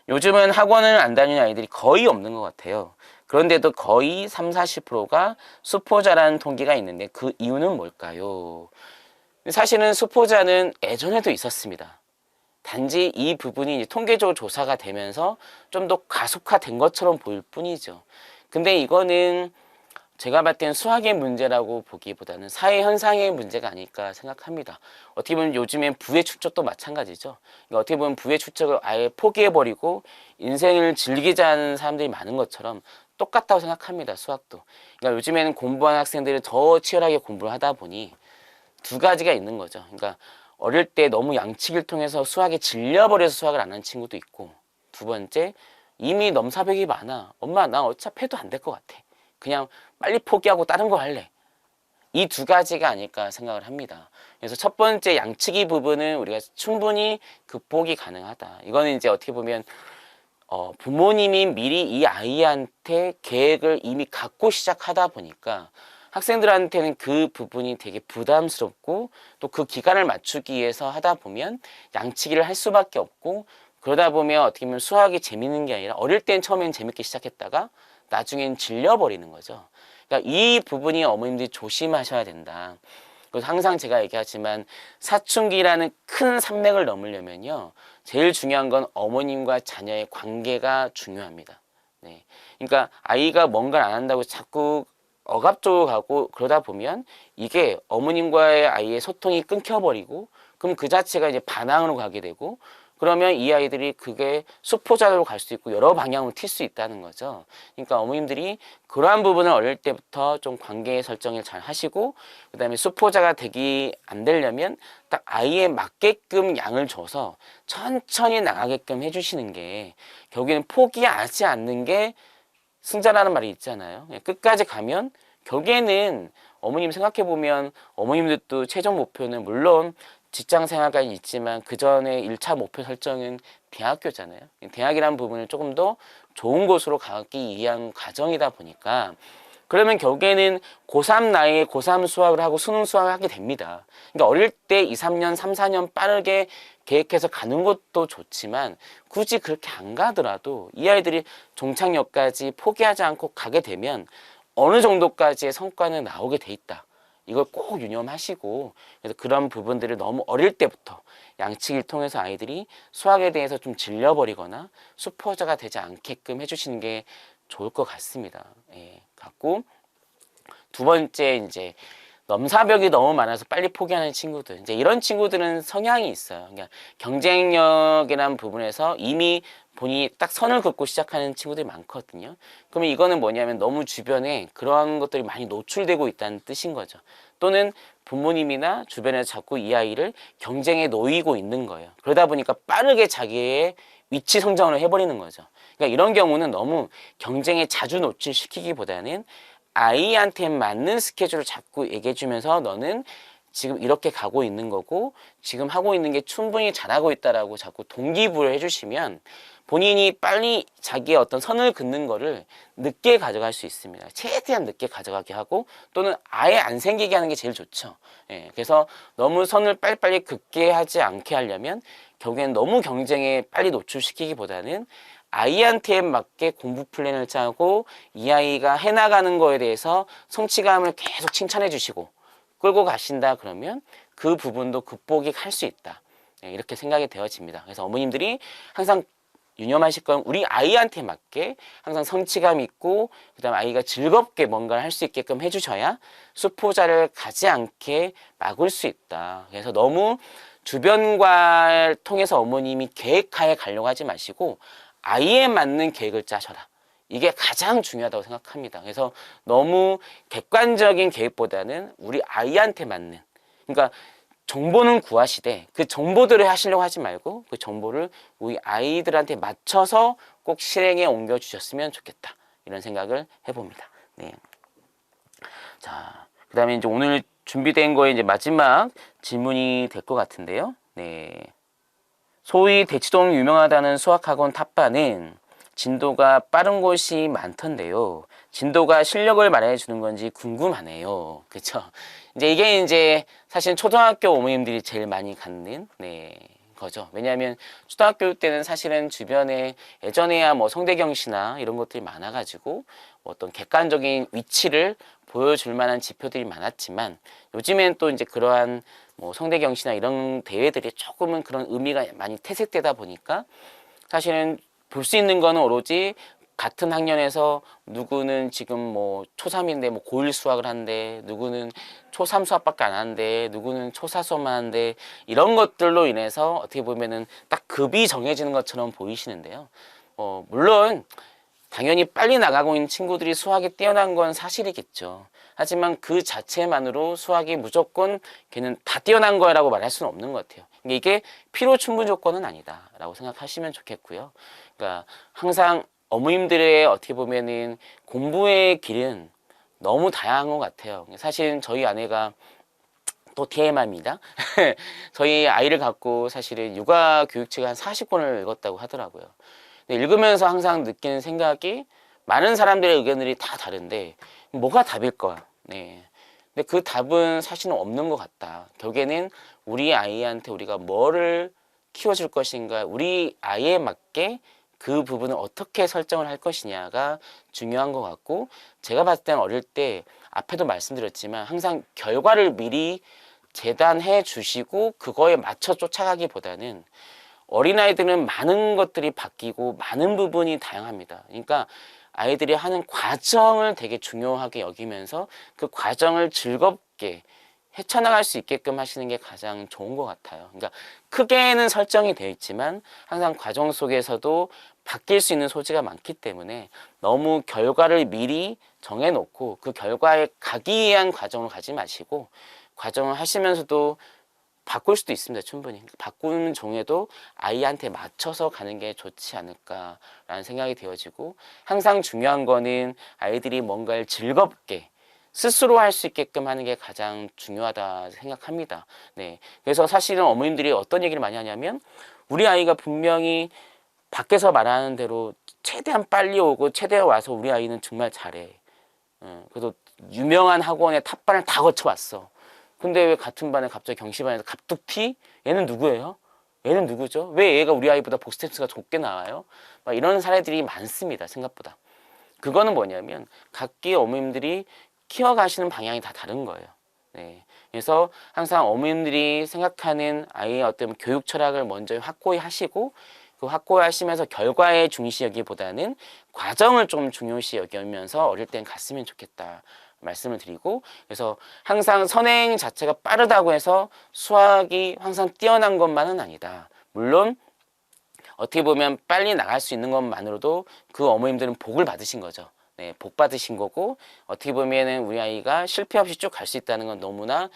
요즘은 학원을 안 다니는 아이들이 거의 없는 것 같아요. 그런데도 거의 30-40%가 수포자라는 통계가 있는데 그 이유는 뭘까요? 사실은 수포자는 예전에도 있었습니다. 단지 이 부분이 이제 통계적으로 조사가 되면서 좀 더 가속화된 것처럼 보일 뿐이죠. 근데 이거는 제가 봤을 때는 수학의 문제라고 보기보다는 사회 현상의 문제가 아닐까 생각합니다. 어떻게 보면 요즘엔 부의 축적도 마찬가지죠. 그러니까 어떻게 보면 부의 축적을 아예 포기해버리고 인생을 즐기자는 사람들이 많은 것처럼 똑같다고 생각합니다. 수학도. 그러니까 요즘에는 공부하는 학생들이 더 치열하게 공부를 하다 보니 두 가지가 있는 거죠. 그러니까 어릴 때 너무 양치기를 통해서 수학에 질려버려서 수학을 안 하는 친구도 있고, 두 번째, 이미 넘사벽이 많아. 엄마, 나 어차피 해도 안 될 것 같아. 그냥 빨리 포기하고 다른 거 할래. 이 두 가지가 아닐까 생각을 합니다. 그래서 첫 번째 양치기 부분은 우리가 충분히 극복이 가능하다. 이거는 이제 어떻게 보면 부모님이 미리 이 아이한테 계획을 이미 갖고 시작하다 보니까 학생들한테는 그 부분이 되게 부담스럽고 또 그 기간을 맞추기 위해서 하다 보면 양치기를 할 수밖에 없고, 그러다 보면 어떻게 보면 수학이 재밌는 게 아니라 어릴 땐 처음엔 재밌게 시작했다가 나중엔 질려버리는 거죠. 그러니까 이 부분이 어머님들이 조심하셔야 된다. 그래서 항상 제가 얘기하지만 사춘기라는 큰 산맥을 넘으려면요, 제일 중요한 건 어머님과 자녀의 관계가 중요합니다. 네. 그러니까 아이가 뭔가를 안 한다고 자꾸 억압적으로 가고 그러다 보면 이게 어머님과의 아이의 소통이 끊겨버리고, 그럼 그 자체가 이제 반항으로 가게 되고, 그러면 이 아이들이 그게 수포자로 갈 수 있고 여러 방향으로 튈 수 있다는 거죠. 그러니까 어머님들이 그러한 부분을 어릴 때부터 좀 관계 설정을 잘 하시고, 그 다음에 수포자가 되기 안 되려면 딱 아이에 맞게끔 양을 줘서 천천히 나가게끔 해주시는 게, 결국에는 포기하지 않는 게 승자라는 말이 있잖아요. 끝까지 가면 결국에는 어머님 생각해보면 어머님들도 최종 목표는 물론 직장 생활가 있지만 그 전에 1차 목표 설정은 대학교잖아요. 대학이라는 부분을 조금 더 좋은 곳으로 가기 위한 과정이다 보니까, 그러면 결국에는 고3 나이에 고3 수학을 하고 수능 수학을 하게 됩니다. 그러니까 어릴 때 2, 3년, 3, 4년 빠르게 계획해서 가는 것도 좋지만 굳이 그렇게 안 가더라도 이 아이들이 종착역까지 포기하지 않고 가게 되면 어느 정도까지의 성과는 나오게 돼 있다. 이걸 꼭 유념하시고, 그래서 그런 부분들을 너무 어릴 때부터 양치기를 통해서 아이들이 수학에 대해서 좀 질려버리거나 수포자가 되지 않게끔 해주시는 게 좋을 것 같습니다. 예, 같고, 두 번째 이제 넘사벽이 너무 많아서 빨리 포기하는 친구들, 이제 이런 친구들은 성향이 있어요. 그러니까 경쟁력이라는 부분에서 이미 본인이 딱 선을 긋고 시작하는 친구들이 많거든요. 그러면 이거는 뭐냐면 너무 주변에 그러한 것들이 많이 노출되고 있다는 뜻인 거죠. 또는 부모님이나 주변에서 자꾸 이 아이를 경쟁에 놓이고 있는 거예요. 그러다 보니까 빠르게 자기의 위치 성장을 해버리는 거죠. 그러니까 이런 경우는 너무 경쟁에 자주 노출시키기보다는 아이한테 맞는 스케줄을 자꾸 얘기해 주면서 너는 지금 이렇게 가고 있는 거고 지금 하고 있는 게 충분히 잘하고 있다라고 자꾸 동기부여를 해주시면 본인이 빨리 자기의 어떤 선을 긋는 거를 늦게 가져갈 수 있습니다. 최대한 늦게 가져가게 하고, 또는 아예 안 생기게 하는 게 제일 좋죠. 예, 그래서 너무 선을 빨리빨리 긋게 하지 않게 하려면 결국엔 너무 경쟁에 빨리 노출시키기보다는 아이한테 맞게 공부 플랜을 짜고 이 아이가 해나가는 거에 대해서 성취감을 계속 칭찬해 주시고 끌고 가신다 그러면 그 부분도 극복이 할 수 있다. 이렇게 생각이 되어집니다. 그래서 어머님들이 항상 유념하실 건 우리 아이한테 맞게 항상 성취감 있고 그다음 아이가 즐겁게 뭔가를 할 수 있게끔 해주셔야 수포자를 가지 않게 막을 수 있다. 그래서 너무 주변과 통해서 어머님이 계획하에 가려고 하지 마시고 아이에 맞는 계획을 짜셔라. 이게 가장 중요하다고 생각합니다. 그래서 너무 객관적인 계획보다는 우리 아이한테 맞는, 그러니까 정보는 구하시되 그 정보들을 하시려고 하지 말고 그 정보를 우리 아이들한테 맞춰서 꼭 실행에 옮겨 주셨으면 좋겠다. 이런 생각을 해봅니다. 네. 자, 그 다음에 이제 오늘 준비된 거에 이제 마지막 질문이 될 것 같은데요. 네. 소위 대치동 유명하다는 수학학원 탑반은 진도가 빠른 곳이 많던데요. 진도가 실력을 말해 주는 건지 궁금하네요. 그렇죠? 이제 이게 이제 사실 초등학교 어머님들이 제일 많이 갖는 거죠. 왜냐하면 초등학교 때는 사실은 주변에 예전에야 뭐 성대경 씨나 이런 것들이 많아가지고 어떤 객관적인 위치를 보여줄 만한 지표들이 많았지만 요즘엔 또 이제 그러한 뭐 성대경 씨나 이런 대회들이 조금은 그런 의미가 많이 퇴색되다 보니까 사실은 볼 수 있는 거는 오로지 같은 학년에서 누구는 지금 뭐 초3인데 뭐 고1 수학을 한대, 누구는 초3 수학밖에 안 하는데, 누구는 초4 수업만 하는데, 이런 것들로 인해서 어떻게 보면은 딱 급이 정해지는 것처럼 보이시는데요. 물론 당연히 빨리 나가고 있는 친구들이 수학에 뛰어난 건 사실이겠죠. 하지만 그 자체만으로 수학이 무조건 걔는 다 뛰어난 거라고 말할 수는 없는 것 같아요. 이게 필요 충분 조건은 아니다라고 생각하시면 좋겠고요. 그러니까 항상 어머님들의 어떻게 보면은 공부의 길은 너무 다양한 것 같아요. 사실 저희 아내가 또 TMI입니다. 저희 아이를 갖고 사실은 육아 교육책을 한 40권을 읽었다고 하더라고요. 근데 읽으면서 항상 느끼는 생각이 많은 사람들의 의견들이 다 다른데 뭐가 답일까? 네. 근데 그 답은 사실은 없는 것 같다. 결국에는 우리 아이한테 우리가 뭐를 키워줄 것인가, 우리 아이에 맞게 그 부분을 어떻게 설정을 할 것이냐가 중요한 것 같고, 제가 봤을 때는 어릴 때 앞에도 말씀드렸지만 항상 결과를 미리 재단해 주시고 그거에 맞춰 쫓아가기보다는 어린아이들은 많은 것들이 바뀌고 많은 부분이 다양합니다. 그러니까 아이들이 하는 과정을 되게 중요하게 여기면서 그 과정을 즐겁게 헤쳐나갈 수 있게끔 하시는 게 가장 좋은 것 같아요. 그러니까 크게는 설정이 되어 있지만 항상 과정 속에서도 바뀔 수 있는 소지가 많기 때문에 너무 결과를 미리 정해놓고 그 결과에 가기 위한 과정을 가지 마시고, 과정을 하시면서도 바꿀 수도 있습니다. 충분히. 바꾸는 중에도 아이한테 맞춰서 가는 게 좋지 않을까라는 생각이 되어지고, 항상 중요한 거는 아이들이 뭔가를 즐겁게 스스로 할 수 있게끔 하는 게 가장 중요하다 생각합니다. 네. 그래서 사실은 어머님들이 어떤 얘기를 많이 하냐면, 우리 아이가 분명히 밖에서 말하는 대로 최대한 빨리 오고 최대한 와서 우리 아이는 정말 잘해. 그래도 유명한 학원에 탑반을 다 거쳐왔어. 근데 왜 같은 반에 갑자기 경시반에서 갑툭튀? 얘는 누구예요? 얘는 누구죠? 왜 얘가 우리 아이보다 복스텐스가 좋게 나와요? 막 이런 사례들이 많습니다. 생각보다. 그거는 뭐냐면 각기 어머님들이 키워가시는 방향이 다 다른 거예요. 네. 그래서 항상 어머님들이 생각하는 아이의 어떤 교육 철학을 먼저 확고히 하시고, 그 확고히 하시면서 결과에 중시 여기보다는 과정을 좀 중요시 여기면서 어릴 땐 갔으면 좋겠다 말씀을 드리고, 그래서 항상 선행 자체가 빠르다고 해서 수학이 항상 뛰어난 것만은 아니다. 물론 어떻게 보면 빨리 나갈 수 있는 것만으로도 그 어머님들은 복을 받으신 거죠. 네, 복 받으신 거고, 어떻게 보면은 우리 아이가 실패 없이 쭉 갈 수 있다는 건 너무나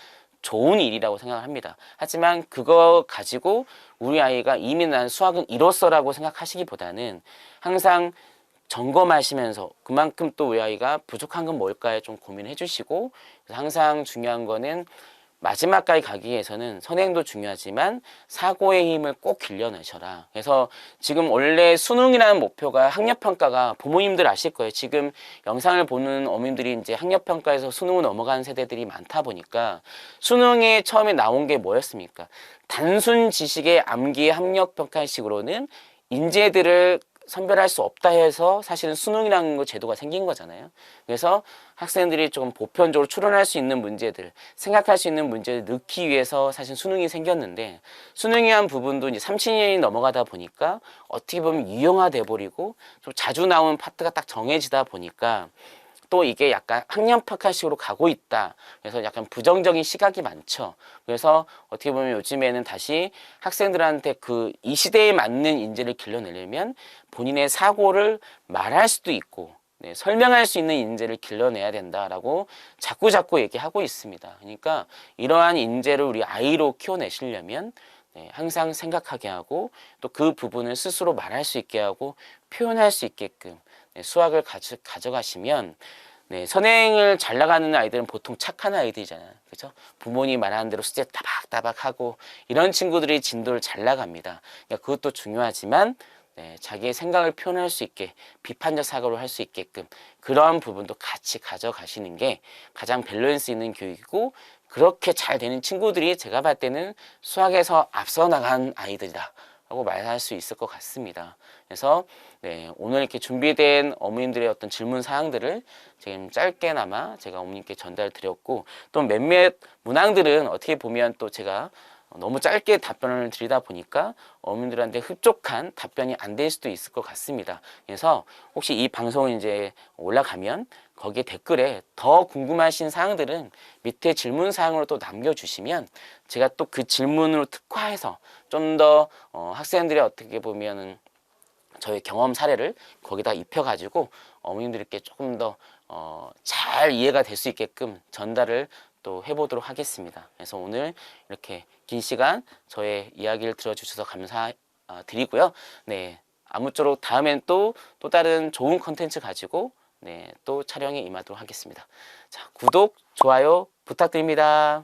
좋은 일이라고 생각합니다. 하지만 그거 가지고 우리 아이가 이미 난 수학은 이로써라고 생각하시기보다는 항상 점검하시면서 그만큼 또 우리 아이가 부족한 건 뭘까에 좀 고민해 주시고, 항상 중요한 거는 마지막까지 가기 위해서는 선행도 중요하지만 사고의 힘을 꼭 길러내셔라. 그래서 지금 원래 수능이라는 목표가 학력평가가, 부모님들 아실 거예요. 지금 영상을 보는 어머님들이 이제 학력평가에서 수능을 넘어가는 세대들이 많다 보니까 수능에 처음에 나온 게 뭐였습니까? 단순 지식의 암기 학력평가식으로는 인재들을 선별할 수 없다 해서 사실은 수능이라는 거 제도가 생긴 거잖아요. 그래서 학생들이 조금 보편적으로 추론할 수 있는 문제들, 생각할 수 있는 문제를 넣기 위해서 사실 수능이 생겼는데, 수능이란 부분도 이제 30년이 넘어가다 보니까 어떻게 보면 유형화돼 버리고 좀 자주 나오는 파트가 딱 정해지다 보니까 또 이게 약간 학년평가식으로 가고 있다. 그래서 약간 부정적인 시각이 많죠. 그래서 어떻게 보면 요즘에는 다시 학생들한테 그 이 시대에 맞는 인재를 길러내려면 본인의 사고를 말할 수도 있고, 네, 설명할 수 있는 인재를 길러내야 된다라고 자꾸 얘기하고 있습니다. 그러니까 이러한 인재를 우리 아이로 키워내시려면 네, 항상 생각하게 하고, 또 그 부분을 스스로 말할 수 있게 하고 표현할 수 있게끔 네, 수학을 가져가시면, 네, 선행을 잘 나가는 아이들은 보통 착한 아이들이잖아요. 그죠? 부모님 말하는 대로 숙제 따박따박 하고 이런 친구들이 진도를 잘 나갑니다. 그러니까 그것도 중요하지만 네, 자기의 생각을 표현할 수 있게 비판적 사고를 할 수 있게끔 그런 부분도 같이 가져가시는 게 가장 밸런스 있는 교육이고 그렇게 잘 되는 친구들이 제가 봤을 때는 수학에서 앞서 나간 아이들이다 라고 말할 수 있을 것 같습니다. 그래서 네, 오늘 이렇게 준비된 어머님들의 어떤 질문 사항들을 지금 짧게나마 제가 어머님께 전달 드렸고 또 몇몇 문항들은 어떻게 보면 또 제가 너무 짧게 답변을 드리다 보니까 어머님들한테 흡족한 답변이 안 될 수도 있을 것 같습니다. 그래서 혹시 이 방송이 이제 올라가면 거기에 댓글에 더 궁금하신 사항들은 밑에 질문 사항으로 또 남겨주시면 제가 또 그 질문으로 특화해서 좀 더 학생들이 어떻게 보면은 저의 경험 사례를 거기다 입혀가지고 어머님들께 조금 더 잘 이해가 될 수 있게끔 전달을 또 해보도록 하겠습니다. 그래서 오늘 이렇게 긴 시간 저의 이야기를 들어주셔서 감사드리고요. 네, 아무쪼록 다음엔 또 다른 좋은 컨텐츠 가지고 네, 또 촬영에 임하도록 하겠습니다. 자, 구독, 좋아요 부탁드립니다.